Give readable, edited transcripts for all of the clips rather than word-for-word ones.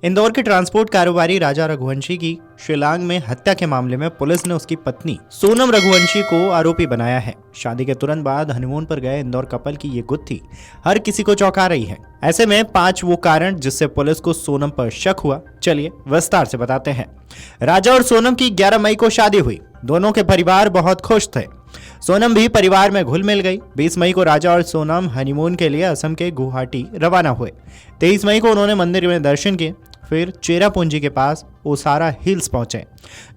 इंदौर के ट्रांसपोर्ट कारोबारी राजा रघुवंशी की शिलांग में हत्या के मामले में पुलिस ने उसकी पत्नी सोनम रघुवंशी को आरोपी बनाया है। शादी के तुरंत बाद हनीमून पर गए इंदौर कपल की ये गुत्थी हर किसी को चौंका रही है। ऐसे में 5 वो कारण जिससे पुलिस को सोनम पर शक हुआ, चलिए विस्तार से बताते हैं। राजा और सोनम की 11 मई को शादी हुई। दोनों के परिवार बहुत खुश थे। सोनम भी परिवार में घुल मिल गई। 20 मई को राजा और सोनम हनीमून के लिए असम के गुवाहाटी रवाना हुए। 23 मई को उन्होंने मंदिर में दर्शन किए, फिर चेरापूंजी के पास ओसारा हिल्स पहुंचे।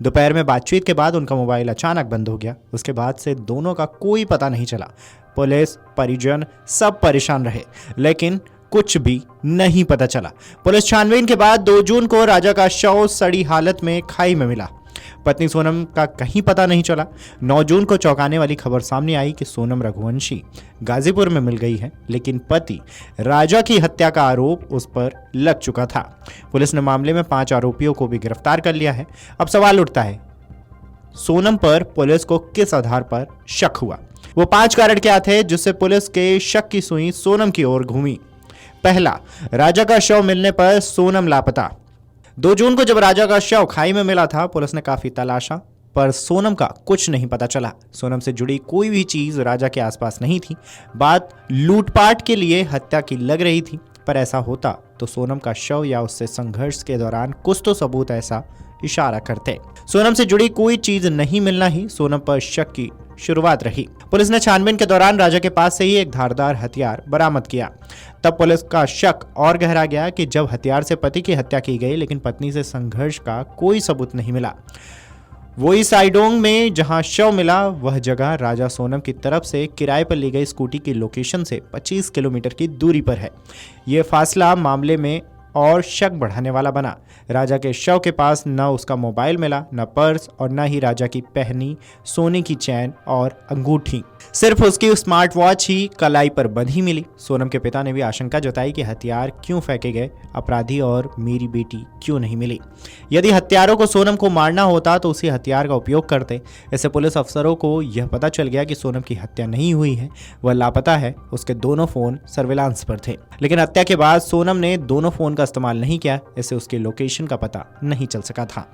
दोपहर में बातचीत के बाद उनका मोबाइल अचानक बंद हो गया। उसके बाद से दोनों का कोई पता नहीं चला। पुलिस, परिजन सब परेशान रहे, लेकिन कुछ भी नहीं पता चला। पुलिस छानबीन के बाद 2 जून को राजा का शव सड़ी हालत में खाई में मिला। पत्नी सोनम का कहीं पता नहीं चला। 9 जून को चौंकाने वाली खबर सामने आई कि सोनम रघुवंशी गाजीपुर में मिल गई है, लेकिन पति राजा की हत्या का आरोप उस पर लग चुका था। पुलिस ने मामले में 5 आरोपियों को भी गिरफ्तार कर लिया है। अब सवाल उठता है, सोनम पर पुलिस को किस आधार पर शक हुआ? वो 5 कारण क्या थे जिससे पुलिस के शक की सुई सोनम की ओर घूमी? पहला, राजा का शव मिलने पर सोनम लापता। 2 जून को जब राजा का शव खाई में मिला था, पुलिस ने काफी तलाशा, पर सोनम का कुछ नहीं पता चला। सोनम से जुड़ी कोई भी चीज राजा के आसपास नहीं थी। बात लूटपाट के लिए हत्या की लग रही थी, पर ऐसा होता तो सोनम का शव या उससे संघर्ष के दौरान कुछ तो सबूत ऐसा इशारा करते। सोनम से जुड़ी कोई चीज नहीं मिलना ही सोनम पर शक की शुरुआत रही। पुलिस ने छानबीन के दौरान राजा के पास से ही एक धारदार हथियार बरामद किया। तब पुलिस का शक और गहरा गया कि जब हथियार से पति की हत्या की गई, लेकिन पत्नी से संघर्ष का कोई सबूत नहीं मिला। वही साइडोंग में जहां शव मिला, वह जगह राजा सोनम की तरफ से किराए पर ली गई स्कूटी की लोकेशन से 25 किलोमीटर की दूरी पर है। यह फासला मामले में और शक बढ़ाने वाला बना। राजा के शव के पास न उसका मोबाइल मिला, न पर्स, और न ही राजा की पहनी सोने की चैन और अंगूठी। सिर्फ उसकी स्मार्ट वॉच ही कलाई पर बंधी मिली। सोनम के पिता ने भी आशंका जताई कि हथियार क्यों फेंके गए, अपराधी और मेरी बेटी क्यों नहीं मिली। यदि हत्यारों को सोनम को मारना होता तो उसी हथियार का उपयोग करते। इससे पुलिस अफसरों को यह पता चल गया कि सोनम की हत्या नहीं हुई है, वह लापता है। उसके दोनों फोन सर्विलांस पर थे, लेकिन हत्या के बाद सोनम ने दोनों फोन का इस्तेमाल नहीं किया। इससे उसकी लोकेशन का पता नहीं चल सका था।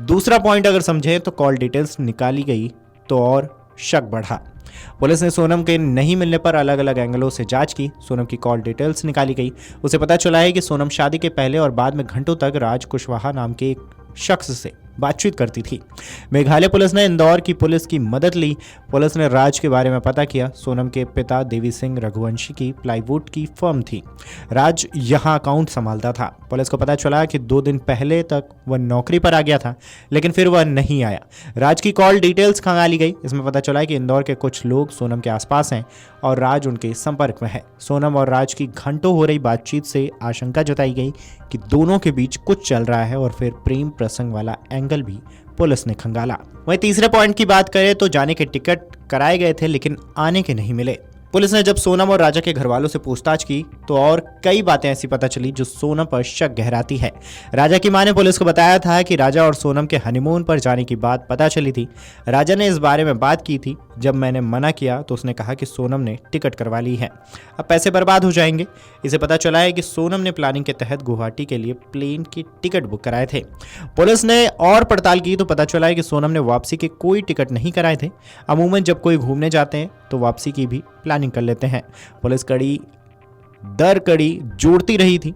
दूसरा पॉइंट अगर समझे तो कॉल डिटेल्स निकाली गई तो और शक बढ़ा। पुलिस ने सोनम के नहीं मिलने पर अलग अलग एंगलों से जांच की। सोनम की कॉल डिटेल्स निकाली गई। उसे पता चला है कि सोनम शादी के पहले और बाद में घंटों तक राज कुशवाहा नाम के एक शख्स से बातचीत करती थी। मेघालय पुलिस ने इंदौर की पुलिस की मदद ली। पुलिस ने राज के बारे में पता किया। सोनम के पिता देवी सिंह रघुवंशी की प्लाईवुड की फर्म थी। राज यहां अकाउंट संभालता था। पुलिस को पता चला कि 2 दिन पहले तक वह नौकरी पर आ गया था, लेकिन फिर वह नहीं आया। राज की कॉल डिटेल्स खंगाली गई। इसमें पता चला कि इंदौर के कुछ लोग सोनम के आसपास हैं और राज उनके संपर्क में है। सोनम और राज की घंटों हो रही बातचीत से आशंका जताई गई कि दोनों के बीच कुछ चल रहा है, और फिर प्रेम प्रसंग वाला एंगल भी पुलिस ने खंगाला। वहीं तीसरे पॉइंट की बात करें तो जाने के टिकट कराए गए थे, लेकिन आने के नहीं मिले। पुलिस ने जब सोनम और राजा के घर वालों से पूछताछ की तो और कई बातें ऐसी पता चली जो सोनम पर शक गहराती है। राजा की मां ने पुलिस को बताया था कि राजा और सोनम के हनीमून पर जाने की बात पता चली थी। राजा ने इस बारे में बात की थी। जब मैंने मना किया तो उसने कहा कि सोनम ने टिकट करवा ली है, अब पैसे बर्बाद हो जाएंगे। इसे पता चला है कि सोनम ने प्लानिंग के तहत गुवाहाटी के लिए प्लेन की टिकट बुक कराए थे। पुलिस ने और पड़ताल की तो पता चला है कि सोनम ने वापसी के कोई टिकट नहीं कराए थे। अमूमन जब कोई घूमने जाते हैं तो वापसी की भी प्लानिंग कर लेते हैं। पुलिस कड़ी दर कड़ी जोड़ती रही थी।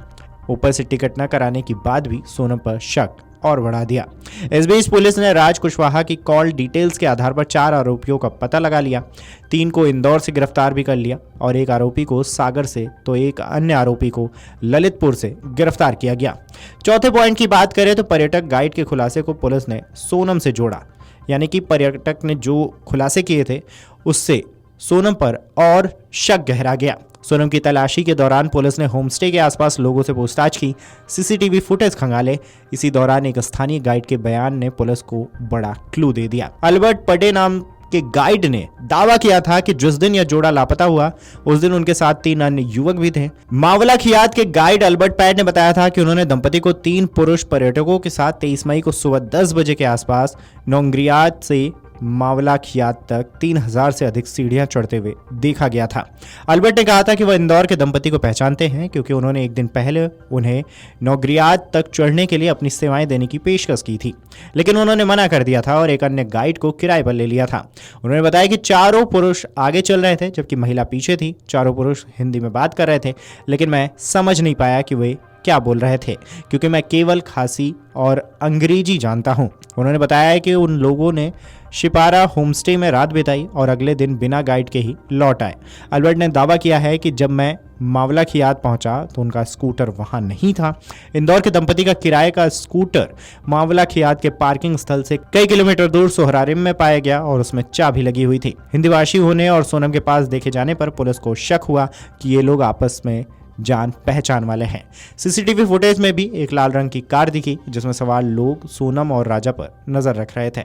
ऊपर से टिकट न कराने की बात भी सोनम पर शक और बढ़ा दिया। इस बीच पुलिस ने राज कुशवाहा की कॉल डिटेल्स के आधार पर 4 आरोपियों का पता लगा लिया। 3 को इंदौर से गिरफ्तार भी कर लिया और एक आरोपी को सागर से तो एक अन्य आरोपी को ललितपुर से गिरफ्तार किया गया। चौथे पॉइंट की बात करें तो पर्यटक गाइड के खुलासे को पुलिस ने सोनम से जोड़ा, यानी कि पर्यटक ने जो खुलासे किए थे उससे सोनम पर और शक गहरा गया। सोनम की तलाशी के दौरान पुलिस ने होमस्टे के आसपास लोगों से पूछताछ की, सीसीटीवी फुटेज खंगाले। इसी दौरान एक स्थानीय गाइड के बयान ने पुलिस को बड़ा क्लू दे दिया। अल्बर्ट पटे नाम के गाइड ने दावा किया था कि जिस दिन यह जोड़ा लापता हुआ उस दिन उनके साथ 3 अन्य युवक भी थे। मावला खियात के गाइड अल्बर्ट पैट ने बताया था कि उन्होंने दंपति को 3 पुरुष पर्यटकों के साथ 23 मई को सुबह 10 बजे के आसपास नोंग्रियात से मावला खियात तक 3000 से अधिक सीढ़ियां चढ़ते हुए देखा गया था। अल्बर्ट ने कहा था कि वह इंदौर के दंपति को पहचानते हैं क्योंकि उन्होंने एक दिन पहले उन्हें नौगरियात तक चढ़ने के लिए अपनी सेवाएं देने की पेशकश की थी, लेकिन उन्होंने मना कर दिया था और एक अन्य गाइड को किराए पर ले लिया था। उन्होंने बताया कि चारों पुरुष आगे चल रहे थे जबकि महिला पीछे थी। चारों पुरुष हिंदी में बात कर रहे थे, लेकिन मैं समझ नहीं पाया कि वे क्या बोल रहे थे क्योंकि मैं केवल खासी और अंग्रेजी जानता हूं। उन्होंने बताया कि उन लोगों ने शिपारा होमस्टे में रात बिताई और अगले दिन बिना गाइड के ही लौट आए। अल्बर्ट ने दावा किया है कि जब मैं मावला खियात पहुंचा तो उनका स्कूटर वहां नहीं था। इंदौर के दंपति का किराए का स्कूटर मावला खियात के पार्किंग स्थल से कई किलोमीटर दूर सोहरारिम में पाया गया और उसमें चाबी लगी हुई थी। हिंदीभाषी होने और सोनम के पास देखे जाने पर पुलिस को शक हुआ कि ये लोग आपस में जान पहचान वाले हैं। सीसीटीवी फुटेज में भी एक लाल रंग की कार दिखी जिसमें सवार लोग सोनम और राजा पर नजर रख रहे थे।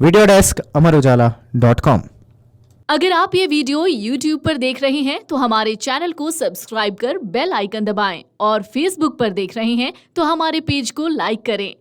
वीडियो डेस्क अमरउजाला.com। अगर आप ये वीडियो YouTube पर देख रहे हैं तो हमारे चैनल को सब्सक्राइब कर बेल आइकन दबाएं और Facebook पर देख रहे हैं तो हमारे पेज को लाइक करें।